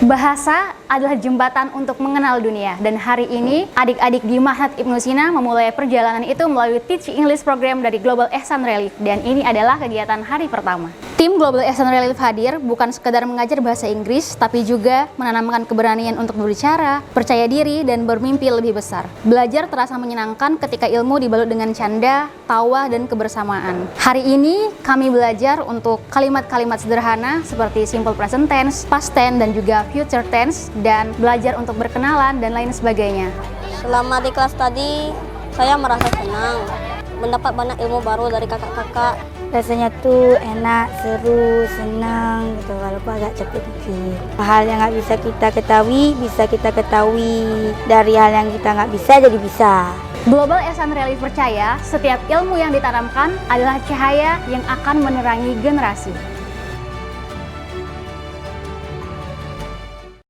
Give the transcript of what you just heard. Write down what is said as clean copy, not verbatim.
Bahasa adalah jembatan untuk mengenal dunia, dan hari ini adik-adik di Ma'had Ibnu Sina memulai perjalanan itu melalui Teach English program dari Global Ihsan Relief, dan ini adalah kegiatan hari pertama. Tim Global Ihsan Relief hadir bukan sekedar mengajar bahasa Inggris, tapi juga menanamkan keberanian untuk berbicara, percaya diri, dan bermimpi lebih besar. Belajar terasa menyenangkan ketika ilmu dibalut dengan canda, tawa, dan kebersamaan. Hari ini kami belajar untuk kalimat-kalimat sederhana seperti simple present tense, past tense, dan juga future tense, dan belajar untuk berkenalan dan lain sebagainya. Selama di kelas tadi, saya merasa senang, mendapat banyak ilmu baru dari kakak-kakak. Rasanya tuh enak, seru, senang gitu, walaupun agak capek dikit. Hal yang nggak bisa kita ketahui, bisa kita ketahui. Dari hal yang kita nggak bisa, jadi bisa. Global Ihsan Relief percaya setiap ilmu yang ditanamkan adalah cahaya yang akan menerangi generasi.